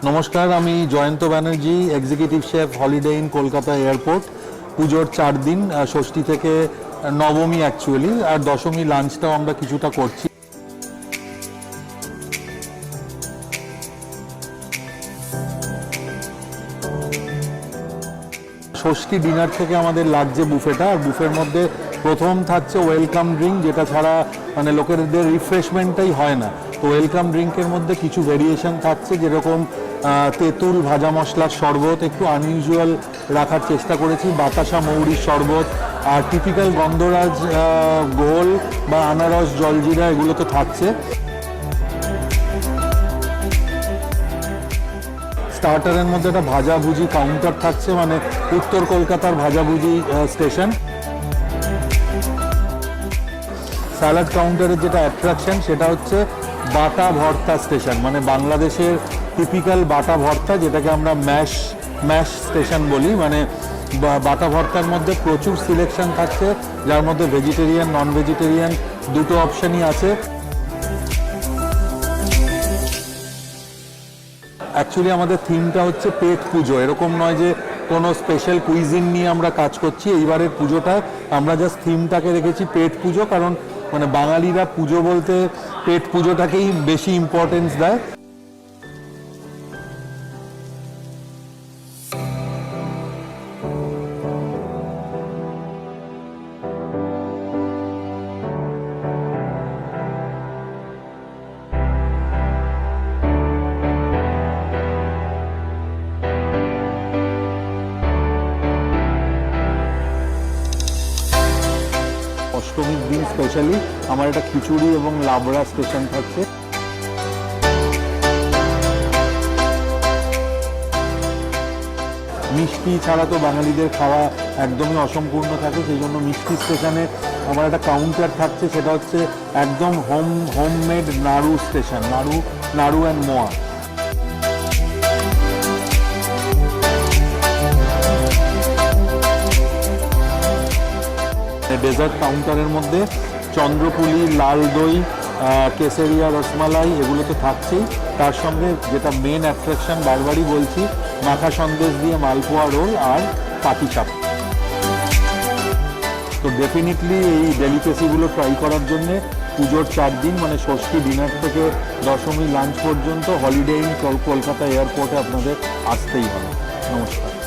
নমস্কার, আমি Jayanta Banerjee, executive chef holiday in Kolkata airport. পুজোর 4 দিন, ষষ্ঠী থেকে নবমী অ্যাকচুয়ালি, আর দশমী লাঞ্চটাও আমরা কিছুটা করছি। ষষ্ঠী ডিনার থেকে আমাদের লাগছে বুফেটা, আর বুফের মধ্যে প্রথম থাকছে ওয়েলকাম ড্রিঙ্ক, যেটা ছাড়া মানে লোকেদের রিফ্রেশমেন্টটাই হয় না। তো ওয়েলকাম ড্রিঙ্কের মধ্যে কিছু ভেরিয়েশন থাকছে, যেরকম তেঁতুল ভাজা মশলার শরবত, একটু আনইউজুয়াল রাখার চেষ্টা করেছি, বাতাসা মৌরির শরবত, আর টিপিক্যাল গন্ধরাজ গোল বা আনারস জলজিরা, এগুলো তো থাকছে। স্টার্টারের মধ্যে একটা ভাজাভুজি কাউন্টার থাকছে, মানে উত্তর কলকাতার ভাজাভুজি স্টেশন। স্যালাড কাউন্টারের যেটা অ্যাট্রাকশন সেটা হচ্ছে বাটা ভর্তা স্টেশন, মানে বাংলাদেশের টিপিক্যাল বাটা ভর্তা, যেটাকে আমরা ম্যাশ স্টেশন বলি। মানে বাটা ভর্তার মধ্যে প্রচুর সিলেকশন থাকছে, যার মধ্যে ভেজিটেরিয়ান নন ভেজিটেরিয়ান দুটো অপশানই আছে। অ্যাকচুয়ালি আমাদের থিমটা হচ্ছে পেট পুজো, এরকম নয় যে কোনো স্পেশাল কুইজিন নিয়ে আমরা কাজ করছি। এইবারের পুজোটা আমরা জাস্ট থিমটাকে রেখেছি পেট পুজো, কারণ মানে বাঙালিরা পুজো বলতে পেট পুজোটাকেই বেশি ইম্পর্টেন্স দেয়। অষ্টমীর দিন স্পেশালি আমার একটা খিচুড়ি এবং লাবড়া স্টেশন থাকছে। মিষ্টি ছাড়া তো বাঙালিদের খাওয়া একদমই অসম্পূর্ণ থাকে, সেই জন্য মিষ্টি স্টেশনে আমার একটা কাউন্টার থাকছে, সেটা হচ্ছে একদম হোমমেড নাড়ু স্টেশন, নাড়ু অ্যান্ড মোয়া। ডেজার্ট কাউন্টারের মধ্যে চন্দ্রপুলি, লাল দই, কেসেরিয়া, রসমালাই, এগুলো তো থাকছেই। তার সঙ্গে যেটা মেন অ্যাট্রাকশন, বারবারই বলছি, মাখা সন্দেশ দিয়ে মালপোয়া রোল আর পাটিসাপ। তো ডেফিনেটলি এই ডেলিকেসিগুলো ট্রাই করার জন্যে পুজোর 4 দিন, মানে ষষ্ঠী ডিনার থেকে দশমী লাঞ্চ পর্যন্ত হলিডে ইন কলকাতা এয়ারপোর্টে আপনাদের আসতেই হবে। নমস্কার।